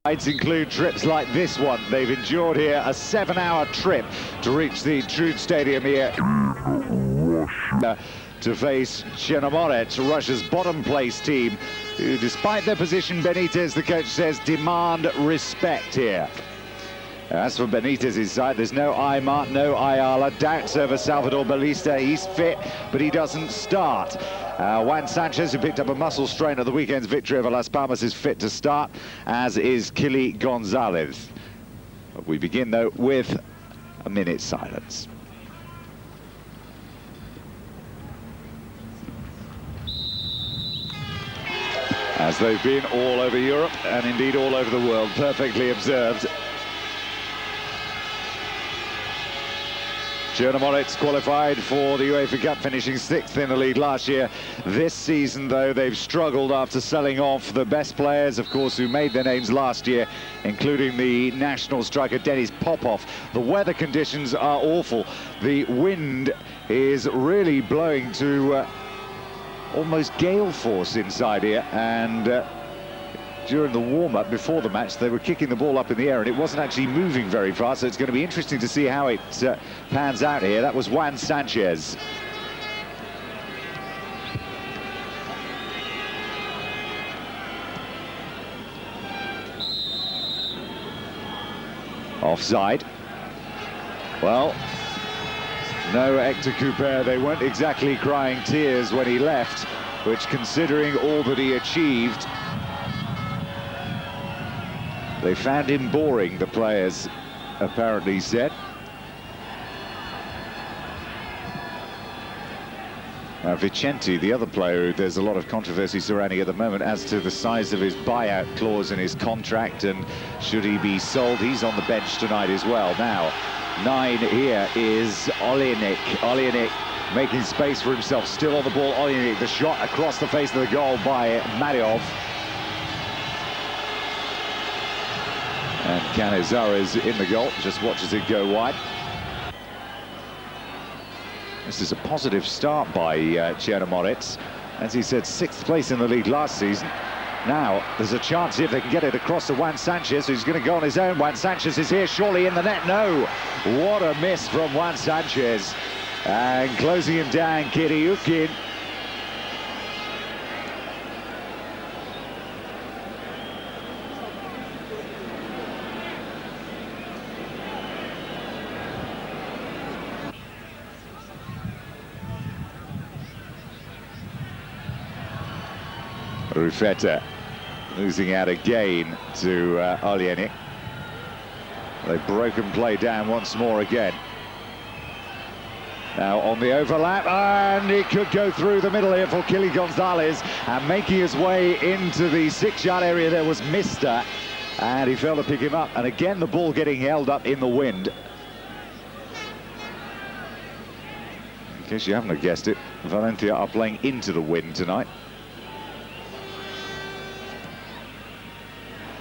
Rides include trips like this one. They've endured here a 7-hour trip to reach the Trud Stadium here to face Chernomorets, Russia's bottom-place team, who, despite their position, Benitez, the coach, says, demand respect here. As for Benitez's side, there's no Aymar, no Ayala, doubts over Salvador Balista. He's fit, but he doesn't start. Juan Sanchez, who picked up a muscle strain at the weekend's victory over Las Palmas, is fit to start, as is Kili Gonzalez. We begin, though, with a minute's silence. As they've been all over Europe, and indeed all over the world, perfectly observed. Chernomorets qualified for the UEFA Cup, finishing 6th in the league last year. This season, though, they've struggled after selling off the best players, of course, who made their names last year, including the national striker Denis Popov. The weather conditions are awful. The wind is really blowing to almost gale force inside here, and during the warm-up before the match, they were kicking the ball up in the air and it wasn't actually moving very far, so it's going to be interesting to see how it pans out here. That was Juan Sanchez. Offside. Well, no Hector Couper. They weren't exactly crying tears when he left, which, considering all that he achieved, they found him boring, the players apparently said. Vicente, the other player who there's a lot of controversy surrounding at the moment as to the size of his buyout clause in his contract and should he be sold. He's on the bench tonight as well. Now, 9 here is Olejnik. Olejnik making space for himself, still on the ball. Olejnik, the shot across the face of the goal by Mariov. And Canizares in the goal, just watches it go wide. This is a positive start by Chernomorets. As he said, 6th place in the league last season. Now, there's a chance here if they can get it across to Juan Sanchez, who's going to go on his own. Juan Sanchez is here, surely in the net. No! What a miss from Juan Sanchez. And closing him down, Kiriukin. Rufeta losing out again to Olejnik. They've broken play down once more again. Now on the overlap, and it could go through the middle here for Kili Gonzalez, and making his way into the 6-yard area there was Mister, and he failed to pick him up, and again the ball getting held up in the wind. In case you haven't guessed it, Valencia are playing into the wind tonight.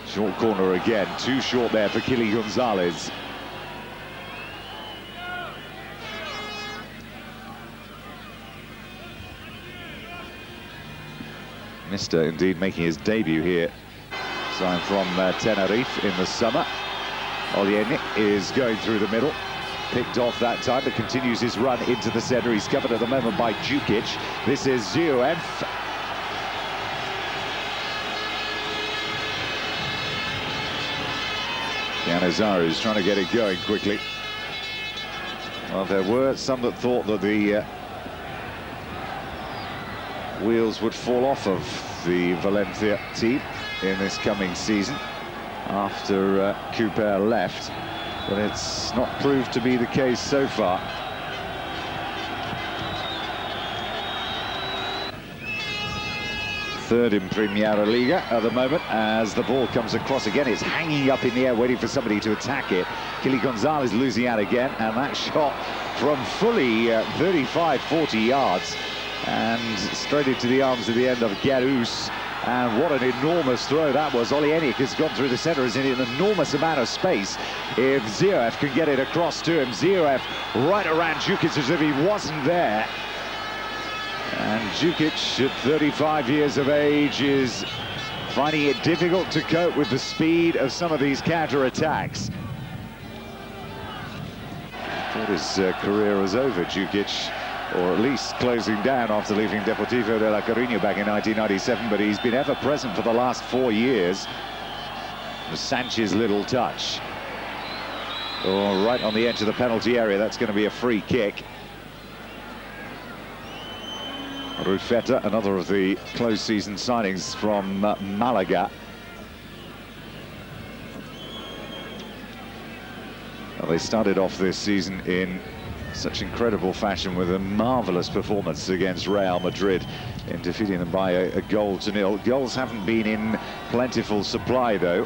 Short corner again, too short there for Kili Gonzalez. Mister indeed making his debut here, signed from Tenerife in the summer. Olejnik is going through the middle, picked off that time, but continues his run into the centre. He's covered at the moment by Djukic. This is Zhuev. Canizares is trying to get it going quickly. Well, there were some that thought that the wheels would fall off of the Valencia team in this coming season after Couper left, but it's not proved to be the case so far. Third in Primera Liga at the moment, as the ball comes across again. It's hanging up in the air, waiting for somebody to attack it. Kili Gonzalez losing out again, and that shot from fully 35-40 yards, and straight into the arms at the end of Garus. And what an enormous throw that was. Olejnik has gone through the centre, is in an enormous amount of space. If Zhuev can get it across to him, Zhuev right around Djukic as if he wasn't there. And Djukic, at 35 years of age, is finding it difficult to cope with the speed of some of these counter-attacks. Thought his career was over, Djukic, or at least closing down after leaving Deportivo de La Coruña back in 1997, but he's been ever present for the last 4 years. Sanchez's little touch. Oh, right on the edge of the penalty area, that's going to be a free kick. Rufeta, another of the close season signings from Malaga. Well, they started off this season in such incredible fashion with a marvellous performance against Real Madrid in defeating them by a goal to nil. Goals haven't been in plentiful supply, though.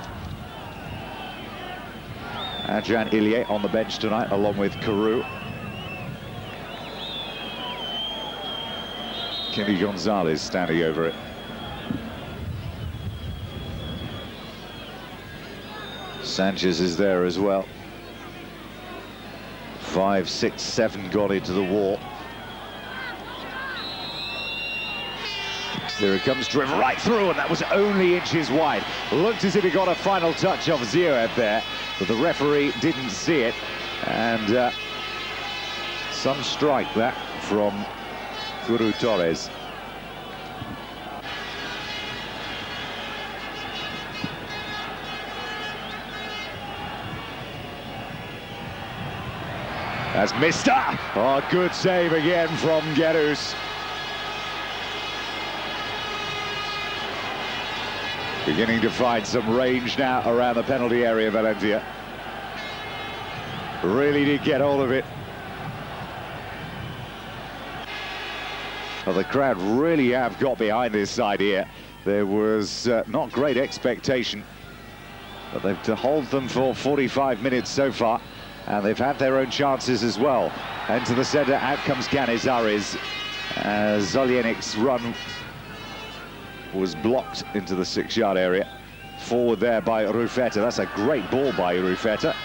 Adrian Illier on the bench tonight, along with Carew. Kenny Gonzalez standing over it. Sanchez is there as well. 5, 6, 7 got into the wall. Here it comes, driven right through, and that was only inches wide. Looked as if he got a final touch off Zioev there, but the referee didn't see it. And some strike that from Guru Torres. That's Mister. Oh, good save again from Gerus. Beginning to find some range now around the penalty area, Valencia. Really did get hold of it. Well, the crowd really have got behind this side here. There was not great expectation, but they've to hold them for 45 minutes so far, and they've had their own chances as well. Into the centre, out comes Canizares. Zolienic's run was blocked into the 6-yard area. Forward there by Rufeta. That's a great ball by Rufeta.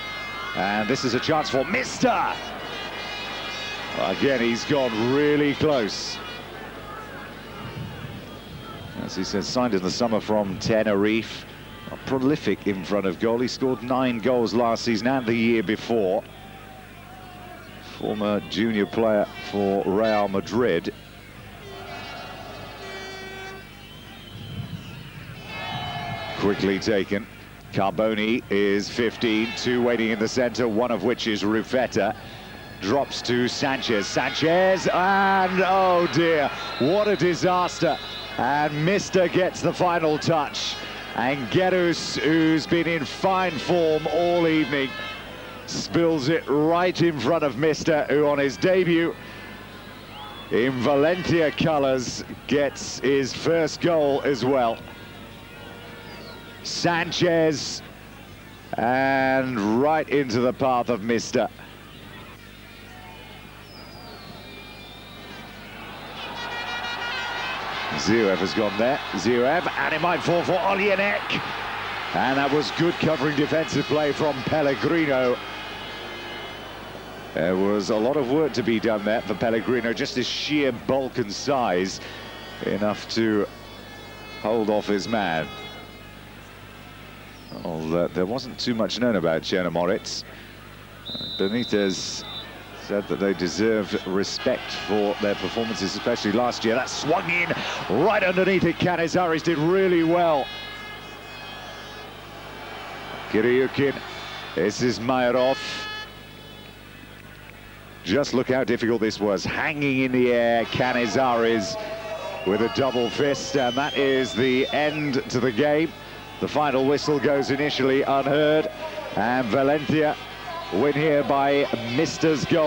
And this is a chance for Mister. Again, he's gone really close. As he said, signed in the summer from Tenerife. Prolific in front of goal. He scored 9 goals last season and the year before. Former junior player for Real Madrid. Quickly taken. Carboni is 15, 2 waiting in the centre, one of which is Rufeta. Drops to Sanchez. Sanchez, and oh dear, what a disaster. And Mister gets the final touch. And Gerus, who's been in fine form all evening, spills it right in front of Mister, who on his debut in Valencia colours gets his first goal as well. Sanchez, and right into the path of Mister. Zioev has gone there. Zioev, and it might fall for Olienek. And that was good covering defensive play from Pellegrino. There was a lot of work to be done there for Pellegrino, just his sheer bulk and size, enough to hold off his man. Well, there wasn't too much known about Chernomorets. Benitez said that they deserved respect for their performances, especially last year. That swung in right underneath it. Canizares did really well. Kiryukin, this is Mayorov. Just look how difficult this was. Hanging in the air, Canizares with a double fist, and that is the end to the game. The final whistle goes initially unheard, and Valencia win here by Mister's goal.